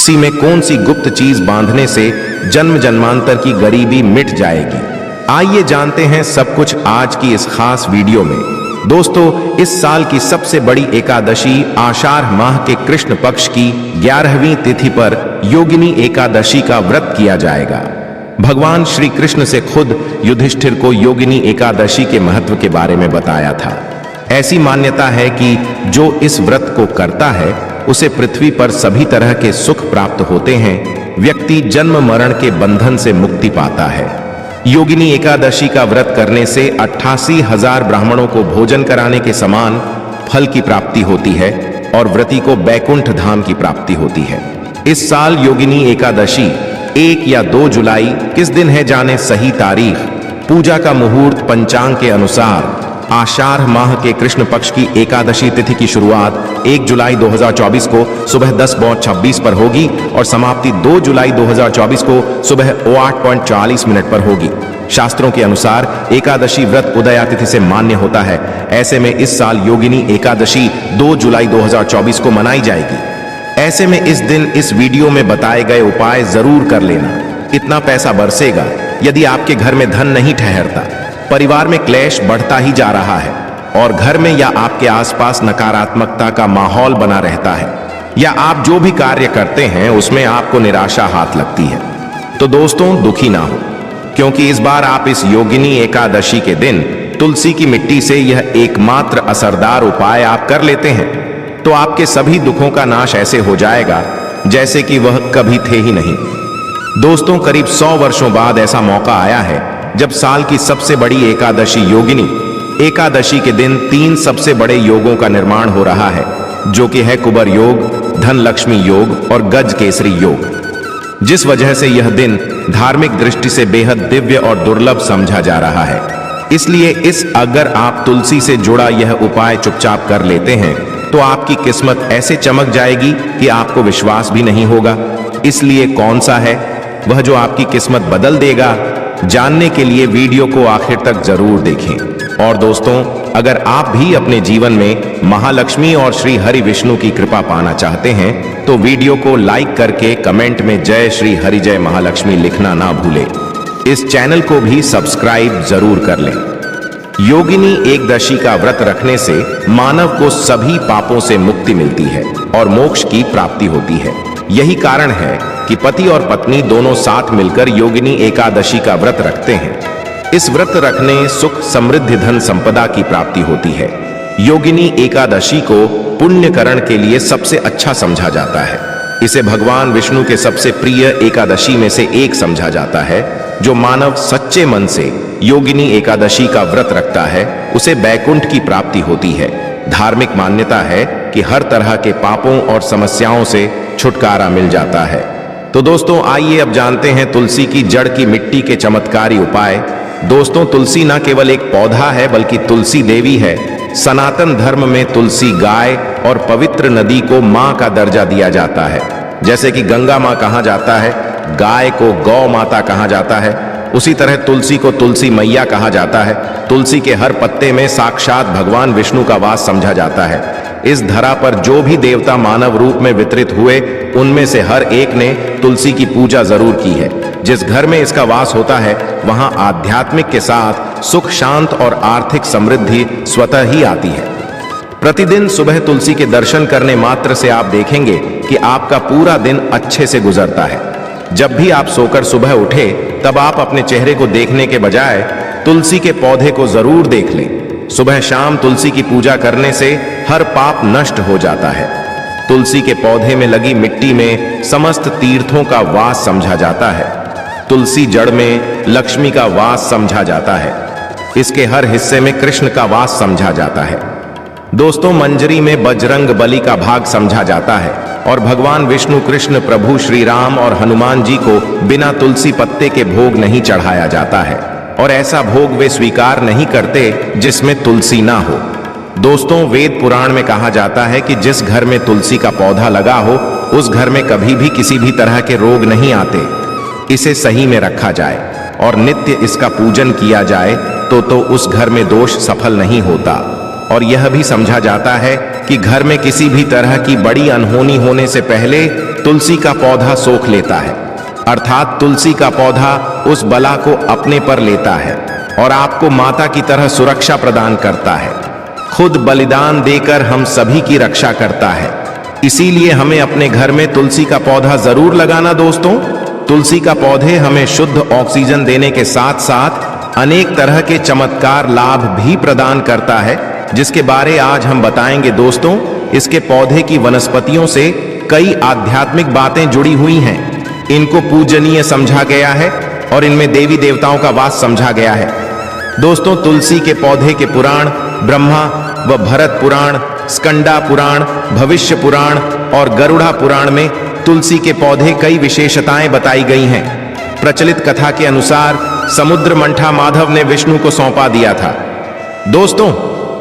तुलसी में कौन सी गुप्त चीज बांधने से जन्म जन्मांतर की गरीबी मिट जाएगी? आइए जानते हैं सब कुछ आज की इस खास वीडियो में। दोस्तों, इस साल की सबसे बड़ी एकादशी आषाढ़ माह के कृष्ण पक्ष की 11वीं तिथि पर योगिनी एकादशी का व्रत किया जाएगा। भगवान श्री कृष्ण से खुद युधिष्ठिर को योगिनी एकादशी के महत्व के बारे में बताया था। ऐसी मान्यता है कि जो इस व्रत को करता है उसे पृथ्वी पर सभी तरह के सुख प्राप्त होते हैं। व्यक्ति जन्म मरण के बंधन से मुक्ति पाता है। योगिनी एकादशी का व्रत करने से 88,000 ब्राह्मणों को भोजन कराने के समान फल की प्राप्ति होती है और व्रती को बैकुंठ धाम की प्राप्ति होती है। इस साल योगिनी एकादशी 1 या 2 जुलाई किस दिन है जाने सही तारीख। पूजा का मुहूर्त पंचांग के अनुसार आषाढ़ माह के कृष्ण पक्ष की एकादशी तिथि की शुरुआत 1 जुलाई 2024 को सुबह 10:26 पर होगी और समाप्ति 2 जुलाई 2024 को सुबह 8:40 पर होगी। शास्त्रों के अनुसार एकादशी व्रत उदया तिथि से मान्य होता है। ऐसे में इस साल योगिनी एकादशी 2 जुलाई 2024 को मनाई जाएगी। ऐसे में इस दिन इस वीडियो में बताए गए उपाय जरूर कर लेना। इतना पैसा बरसेगा यदि आपके घर में धन नहीं ठहरता, परिवार में क्लेश बढ़ता ही जा रहा है और घर में या आपके आसपास नकारात्मकता का माहौल बना रहता है, या आप जो भी कार्य करते हैं उसमें आपको निराशा हाथ लगती है। तो दोस्तों, दुखी ना हो, क्योंकि इस बार आप इस योगिनी एकादशी के दिन तुलसी की मिट्टी से यह एकमात्र असरदार उपाय आप कर लेते हैं तो आपके सभी दुखों का नाश ऐसे हो जाएगा जैसे कि वह कभी थे ही नहीं। दोस्तों, करीब 100 वर्षों बाद ऐसा मौका आया है जब साल की सबसे बड़ी एकादशी योगिनी एकादशी के दिन 3 सबसे बड़े योगों का निर्माण हो रहा है, जो कि है कुबर योग, धन लक्ष्मी योग और गज केसरी योग, जिस वजह से यह दिन धार्मिक दृष्टि से बेहद दिव्य और दुर्लभ समझा जा रहा है। इसलिए अगर आप तुलसी से जुड़ा यह उपाय चुपचाप कर लेते हैं तो आपकी किस्मत ऐसे चमक जाएगी कि आपको विश्वास भी नहीं होगा। इसलिए कौन सा है वह जो आपकी किस्मत बदल देगा, जानने के लिए वीडियो को आखिर तक जरूर देखें। और दोस्तों, अगर आप भी अपने जीवन में महालक्ष्मी और श्री हरि विष्णु की कृपा पाना चाहते हैं तो वीडियो को लाइक करके कमेंट में जय श्री हरि जय महालक्ष्मी लिखना ना भूलें। इस चैनल को भी सब्सक्राइब जरूर कर लें। योगिनी एकादशी का व्रत रखने से मानव को सभी पापों से मुक्ति मिलती है और मोक्ष की प्राप्ति होती है। यही कारण है कि पति और पत्नी दोनों साथ मिलकर योगिनी एकादशी का व्रत रखते हैं। इस व्रत रखने सुख, समृद्धि, धन संपदा की प्राप्ति होती है। योगिनी एकादशी को पुण्यकरण के लिए सबसे अच्छा समझा जाता है। इसे भगवान विष्णु के सबसे प्रिय एकादशी में से एक समझा जाता है। जो मानव सच्चे मन से योगिनी एकादशी का व्रत रखता है उसे बैकुंठ की प्राप्ति होती है। धार्मिक मान्यता है कि हर तरह के पापों और समस्याओं से छुटकारा मिल जाता है। तो दोस्तों, आइए अब जानते हैं तुलसी की जड़ की मिट्टी के चमत्कारी उपाय। दोस्तों, तुलसी न केवल एक पौधा है बल्कि तुलसी देवी है। सनातन धर्म में तुलसी गाय और पवित्र नदी को मां का दर्जा दिया जाता है। जैसे कि गंगा मां कहा जाता है, गाय को गौ माता कहा जाता है, उसी तरह तुलसी को तुलसी मैया कहा जाता है। तुलसी के हर पत्ते में साक्षात भगवान विष्णु का वास समझा जाता है। इस धरा पर जो भी देवता मानव रूप में वितरित हुए उनमें से हर एक ने तुलसी की पूजा जरूर की है। जिस घर में इसका वास होता है वहां आध्यात्मिक के साथ सुख, शांत और आर्थिक समृद्धि स्वतः ही आती है। प्रतिदिन सुबह तुलसी के दर्शन करने मात्र से आप देखेंगे कि आपका पूरा दिन अच्छे से गुजरता है। जब भी आप सोकर सुबह उठे तब आप अपने चेहरे को देखने के बजाय तुलसी के पौधे को जरूर देख लें। सुबह शाम तुलसी की पूजा करने से हर पाप नष्ट हो जाता है। तुलसी के पौधे में लगी मिट्टी में समस्त तीर्थों का वास समझा जाता है। तुलसी जड़ में लक्ष्मी का वास समझा जाता है। इसके हर हिस्से में कृष्ण का वास समझा जाता है। दोस्तों, मंजरी में बजरंग बली का भाग समझा जाता है और भगवान विष्णु, कृष्ण, प्रभु श्री राम और हनुमान जी को बिना तुलसी पत्ते के भोग नहीं चढ़ाया जाता है और ऐसा भोग वे स्वीकार नहीं करते जिसमें तुलसी ना हो। दोस्तों, वेद पुराण में कहा जाता है कि जिस घर में तुलसी का पौधा लगा हो उस घर में कभी भी किसी भी तरह के रोग नहीं आते। इसे सही में रखा जाए और नित्य इसका पूजन किया जाए तो उस घर में दोष सफल नहीं होता। और यह भी समझा जाता है कि घर में किसी भी तरह की बड़ी अनहोनी होने से पहले तुलसी का पौधा सोख लेता है, अर्थात तुलसी का पौधा उस बला को अपने पर लेता है और आपको माता की तरह सुरक्षा प्रदान करता है। खुद बलिदान देकर हम सभी की रक्षा करता है। इसीलिए हमें अपने घर में तुलसी का पौधा जरूर लगाना दोस्तों। तुलसी का पौधे हमें शुद्ध ऑक्सीजन देने के साथ साथ अनेक तरह के चमत्कार लाभ भी प्रदान करता है, जिसके बारे आज हम बताएंगे दोस्तों। इसके पौधे की वनस्पतियों से कई आध्यात्मिक बातें जुड़ी हुई हैं। इनको पूजनीय समझा गया है और इनमें देवी देवताओं का वास समझा गया है। दोस्तों, तुलसी के पौधे के पुराण ब्रह्मा व भरत पुराण, स्कंदा पुराण, भविष्य पुराण और गरुड़ा पुराण में तुलसी के पौधे कई विशेषताएं बताई गई हैं। प्रचलित कथा के अनुसार समुद्र मंथा माधव ने विष्णु को सौंपा दिया था। दोस्तों,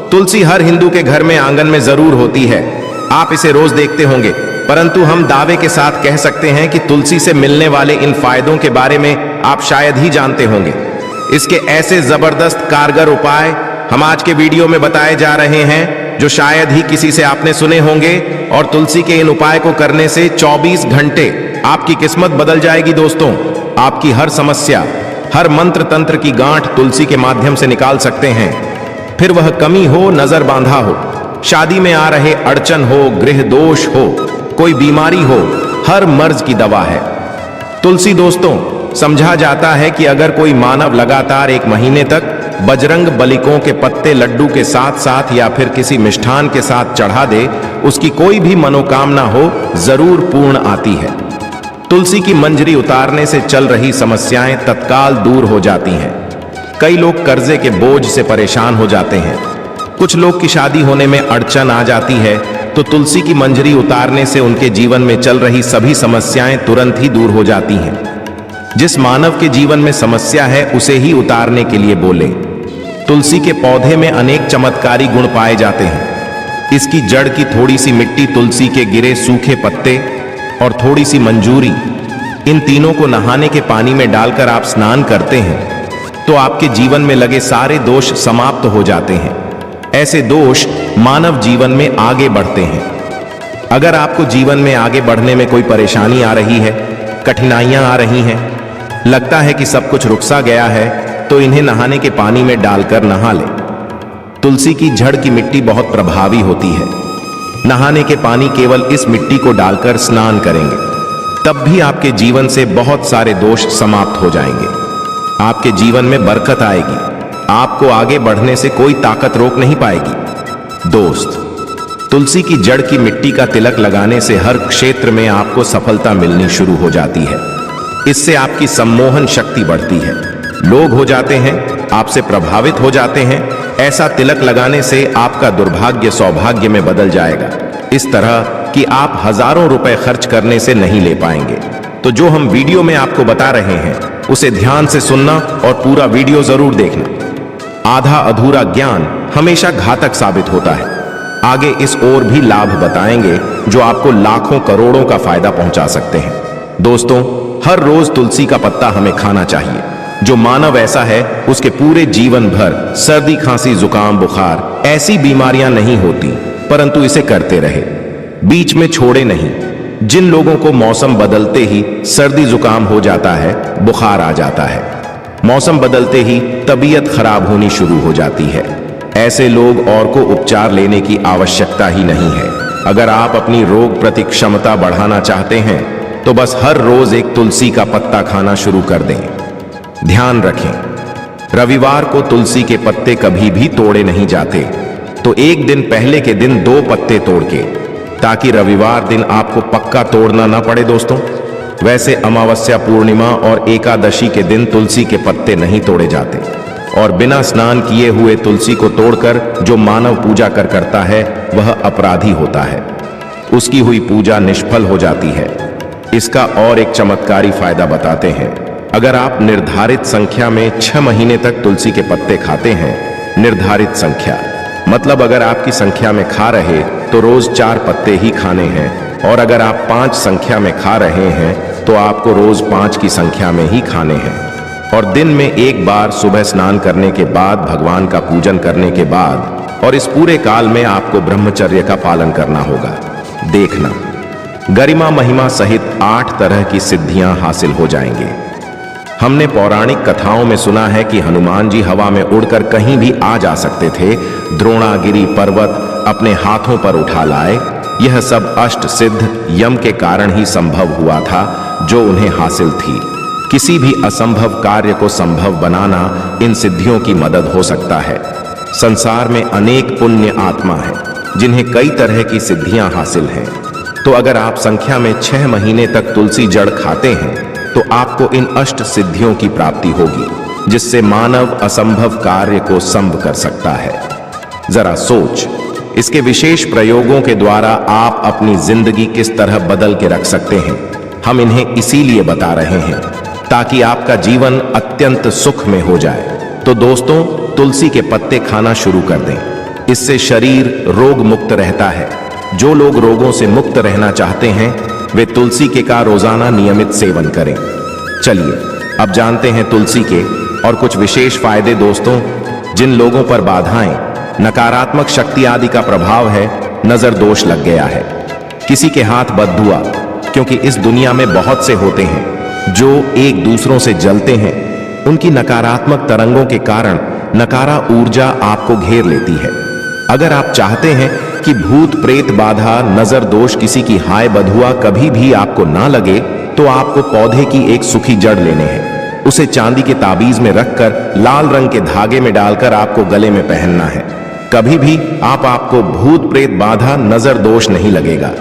तुलसी हर हिंदू के घर में आंगन में जरूर होती है। आप इसे रोज देखते होंगे, परंतु हम दावे के साथ कह सकते हैं कि तुलसी से मिलने वाले इन फायदों के बारे में आप शायद ही जानते होंगे। इसके ऐसे जबरदस्त कारगर उपाय हम आज के वीडियो में बताए जा रहे हैं, जो शायद ही किसी से आपने सुने होंगे। और तुलसी के इन उपाय को करने से 24 घंटे आपकी किस्मत बदल जाएगी दोस्तों। आपकी हर समस्या, हर मंत्र तंत्र की गांठ तुलसी के माध्यम से निकाल सकते हैं। फिर वह कमी हो, नजर बांधा हो, शादी में आ रहे अड़चन हो, गृह दोष हो, कोई बीमारी हो, हर मर्ज की दवा है तुलसी दोस्तों। समझा जाता है कि अगर कोई मानव लगातार 1 महीने तक बजरंग बलिकों के पत्ते लड्डू के साथ साथ या फिर किसी मिष्ठान के साथ चढ़ा दे, उसकी कोई भी मनोकामना हो जरूर पूर्ण आती है। तुलसी की मंजरी उतारने से चल रही समस्याएं तत्काल दूर हो जाती हैं। कई लोग कर्जे के बोझ से परेशान हो जाते हैं। कुछ लोग की शादी होने में अड़चन आ जाती है, तो तुलसी की मंजरी उतारने से उनके जीवन में चल रही सभी समस्याएं तुरंत ही दूर हो जाती हैं। जिस मानव के जीवन में समस्या है उसे ही उतारने के लिए बोले। तुलसी के पौधे में अनेक चमत्कारी गुण पाए जाते हैं। इसकी जड़ की थोड़ी सी मिट्टी, तुलसी के गिरे सूखे पत्ते और थोड़ी सी मंजूरी, इन तीनों को नहाने के पानी में डालकर आप स्नान करते हैं तो आपके जीवन में लगे सारे दोष समाप्त हो जाते हैं। ऐसे दोष मानव जीवन में आगे बढ़ते हैं। अगर आपको जीवन में आगे बढ़ने में कोई परेशानी आ रही है, कठिनाइयां आ रही हैं, लगता है कि सब कुछ रुक सा गया है, तो इन्हें नहाने के पानी में डालकर नहा लें। तुलसी की जड़ की मिट्टी बहुत प्रभावी होती है। नहाने के पानी केवल इस मिट्टी को डालकर स्नान करेंगे, तब भी आपके जीवन से बहुत सारे दोष समाप्त हो जाएंगे। आपके जीवन में बरकत आएगी। आपको आगे बढ़ने से कोई ताकत रोक नहीं पाएगी। दोस्त, तुलसी की जड़ की मिट्टी का तिलक लगाने से हर क्षेत्र में आपको सफलता मिलनी शुरू हो जाती है। इससे आपकी सम्मोहन शक्ति बढ़ती है। लोग हो जाते हैं, आपसे प्रभावित हो जाते हैं। ऐसा तिलक लगाने से आपका दुर्भाग्य सौभाग्य में बदल जाएगा, इस तरह कि आप हजारों रुपए खर्च करने से नहीं ले पाएंगे। तो जो हम वीडियो में आपको बता रहे हैं उसे ध्यान से सुनना और पूरा वीडियो जरूर देखना। आधा अधूरा ज्ञान हमेशा घातक साबित होता है। आगे इस ओर भी लाभ बताएंगे जो आपको लाखों करोड़ों का फायदा पहुंचा सकते हैं। दोस्तों, हर रोज तुलसी का पत्ता हमें खाना चाहिए। जो मानव ऐसा है उसके पूरे जीवन भर सर्दी, खांसी, जुकाम, बुखार ऐसी बीमारियां नहीं होती, परंतु इसे करते रहे, बीच में छोड़े नहीं। जिन लोगों को मौसम बदलते ही सर्दी जुकाम हो जाता है, बुखार आ जाता है, मौसम बदलते ही तबीयत खराब होनी शुरू हो जाती है, ऐसे लोग और को उपचार लेने की आवश्यकता ही नहीं है। अगर आप अपनी रोग प्रति क्षमता बढ़ाना चाहते हैं तो बस हर रोज एक तुलसी का पत्ता खाना शुरू कर दें। ध्यान रखें, रविवार को तुलसी के पत्ते कभी भी तोड़े नहीं जाते, तो एक दिन पहले के दिन 2 पत्ते तोड़ के, ताकि रविवार दिन आपको पक्का तोड़ना ना पड़े दोस्तों। वैसे अमावस्या, पूर्णिमा और एकादशी के दिन तुलसी के पत्ते नहीं तोड़े जाते, और बिना स्नान किए हुए तुलसी को तोड़कर जो मानव पूजा करता है वह अपराधी होता है। उसकी हुई पूजा निष्फल हो जाती है। इसका और एक चमत्कारी फायदा बताते हैं। अगर आप निर्धारित संख्या में 6 महीने तक तुलसी के पत्ते खाते हैं, निर्धारित संख्या मतलब अगर आपकी संख्या में खा रहे तो रोज 4 पत्ते ही खाने हैं, और अगर आप 5 संख्या में खा रहे हैं तो आपको रोज 5 की संख्या में ही खाने हैं। और दिन में एक बार सुबह स्नान करने के बाद, भगवान का पूजन करने के बाद, और इस पूरे काल में आपको ब्रह्मचर्य का पालन करना होगा। देखना, गरिमा महिमा सहित 8 तरह की सिद्धियां हासिल हो जाएंगे। हमने पौराणिक कथाओं में सुना है कि हनुमान जी हवा में उड़कर कहीं भी आ जा सकते थे, द्रोणागिरी पर्वत अपने हाथों पर उठा लाए। यह सब अष्ट सिद्ध यम के कारण ही संभव हुआ था जो उन्हें हासिल थी। किसी भी असंभव कार्य को संभव बनाना इन सिद्धियों की मदद हो सकता है। संसार में अनेक पुण्य आत्मा है जिन्हें कई तरह की सिद्धियां हासिल हैं। तो अगर आप संख्या में 6 महीने तक तुलसी जड़ खाते हैं तो आपको इन अष्ट सिद्धियों की प्राप्ति होगी, जिससे मानव असंभव कार्य को संभव कर सकता है। जरा सोच, इसके विशेष प्रयोगों के द्वारा आप अपनी जिंदगी किस तरह बदल के रख सकते हैं। हम इन्हें इसीलिए बता रहे हैं ताकि आपका जीवन अत्यंत सुख में हो जाए। तो दोस्तों, तुलसी के पत्ते खाना शुरू कर दें। इससे शरीर रोग मुक्त रहता है। जो लोग रोगों से मुक्त रहना चाहते हैं वे तुलसी के का रोजाना नियमित सेवन करें। चलिए अब जानते हैं तुलसी के और कुछ विशेष फायदे। दोस्तों, जिन लोगों पर बाधाएं, नकारात्मक शक्ति आदि का प्रभाव है, नजर दोष लग गया है, किसी के हाथ बददुआ, क्योंकि इस दुनिया में बहुत से होते हैं जो एक दूसरों से जलते हैं, उनकी नकारात्मक तरंगों के कारण नकारा ऊर्जा आपको घेर लेती है। अगर आप चाहते हैं कि भूत प्रेत बाधा नजर दोष किसी की हाय बधुआ कभी भी आपको ना लगे, तो आपको पौधे की एक सूखी जड़ लेने हैं। उसे चांदी के ताबीज में रखकर लाल रंग के धागे में डालकर आपको गले में पहनना है। कभी भी आपको भूत प्रेत बाधा नजर दोष नहीं लगेगा।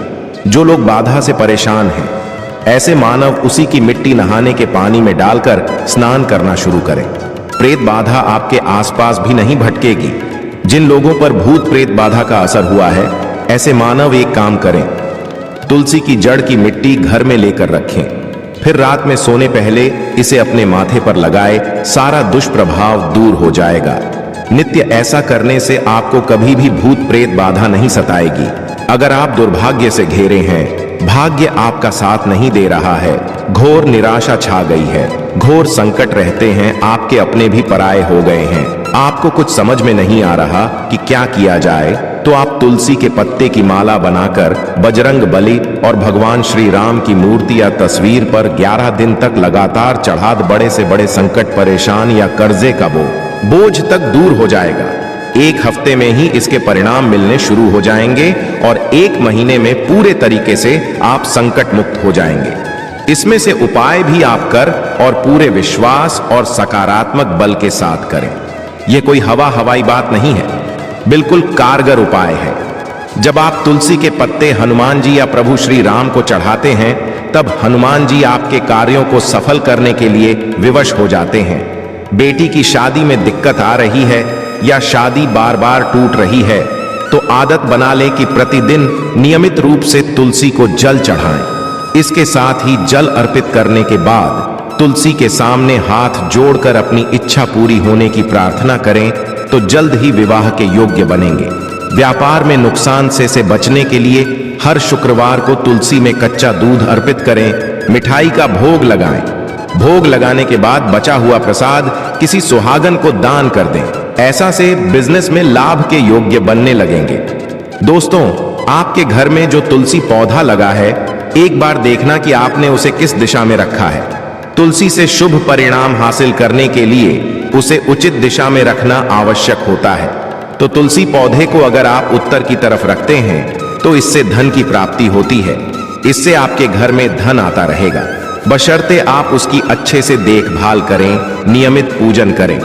जो लोग बाधा से परेशान हैं, ऐसे मानव उसी की मिट्टी नहाने के पानी में डालकर स्नान करना शुरू करें। प्रेत बाधा आपके आसपास भी नहीं भटकेगी। जिन लोगों पर भूत प्रेत बाधा का असर हुआ है, ऐसे मानव एक काम करें, तुलसी की जड़ की मिट्टी घर में लेकर रखें, फिर रात में सोने पहले इसे अपने माथे पर लगाए, सारा दुष्प्रभाव दूर हो जाएगा। नित्य ऐसा करने से आपको कभी भी भूत प्रेत बाधा नहीं सताएगी। अगर आप दुर्भाग्य से घिरे हैं, भाग्य आपका साथ नहीं दे रहा है, घोर निराशा छा गई है, घोर संकट रहते हैं, आपके अपने भी पराये हो गए हैं, आपको कुछ समझ में नहीं आ रहा कि क्या किया जाए, तो आप तुलसी के पत्ते की माला बनाकर बजरंग बली और भगवान श्री राम की मूर्ति या तस्वीर पर 11 दिन तक लगातार चढ़ा दो। बड़े से बड़े संकट, परेशान या कर्जे का बोझ तक दूर हो जाएगा। 1 हफ्ते में ही इसके परिणाम मिलने शुरू हो जाएंगे और 1 महीने में पूरे तरीके से आप संकट मुक्त हो जाएंगे। इसमें से उपाय भी आप कर और पूरे विश्वास और सकारात्मक बल के साथ करें। यह कोई हवाई बात नहीं है, बिल्कुल कारगर उपाय है। जब आप तुलसी के पत्ते हनुमान जी या प्रभु श्री राम को चढ़ाते हैं, तब हनुमान जी आपके कार्यों को सफल करने के लिए विवश हो जाते हैं। बेटी की शादी में दिक्कत आ रही है या शादी बार बार टूट रही है, तो आदत बना लें कि प्रतिदिन नियमित रूप से तुलसी को जल चढ़ाएं। इसके साथ ही जल अर्पित करने के बाद तुलसी के सामने हाथ जोड़कर अपनी इच्छा पूरी होने की प्रार्थना करें, तो जल्द ही विवाह के योग्य बनेंगे। व्यापार में नुकसान से बचने के लिए हर शुक्रवार को तुलसी में कच्चा दूध अर्पित करें, मिठाई का भोग लगाएं। भोग लगाने के बाद बचा हुआ प्रसाद किसी सुहागन को दान कर दें। ऐसा से बिजनेस में लाभ के योग्य बनने लगेंगे। दोस्तों, आपके घर में जो तुलसी पौधा लगा है, एक बार देखना कि आपने उसे किस दिशा में रखा है। तुलसी से शुभ परिणाम हासिल करने के लिए उसे उचित दिशा में रखना आवश्यक होता है। तो तुलसी पौधे को अगर आप उत्तर की तरफ रखते हैं तो इससे धन की प्राप्ति होती है। इससे आपके घर में धन आता रहेगा, बशर्ते आप उसकी अच्छे से देखभाल करें, नियमित पूजन करें।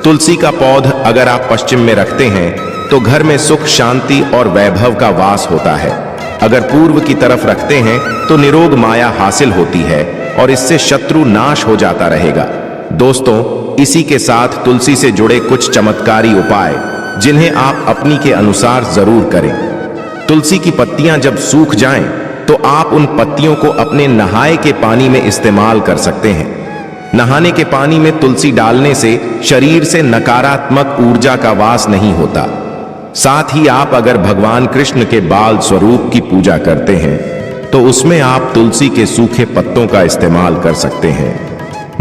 तुलसी का पौधा अगर आप पश्चिम में रखते हैं तो घर में सुख, शांति और वैभव का वास होता है। अगर पूर्व की तरफ रखते हैं तो निरोग माया हासिल होती है और इससे शत्रु नाश हो जाता रहेगा। दोस्तों, इसी के साथ तुलसी से जुड़े कुछ चमत्कारी उपाय जिन्हें आप अपनी के अनुसार जरूर करें। तुलसी की पत्तियां जब सूख जाएं तो आप उन पत्तियों को अपने नहाए के पानी में इस्तेमाल कर सकते हैं। नहाने के पानी में तुलसी डालने से शरीर से नकारात्मक ऊर्जा का वास नहीं होता। साथ ही आप अगर भगवान कृष्ण के बाल स्वरूप की पूजा करते हैं तो उसमें आप तुलसी के सूखे पत्तों का इस्तेमाल कर सकते हैं।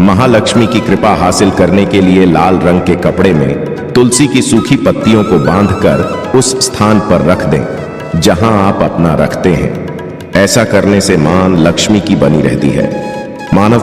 महालक्ष्मी की कृपा हासिल करने के लिए लाल रंग के कपड़े में तुलसी की सूखी पत्तियों को बांधकर उस स्थान पर रख दें जहां आप अपना रखते हैं। ऐसा करने से मान लक्ष्मी की बनी रहती है।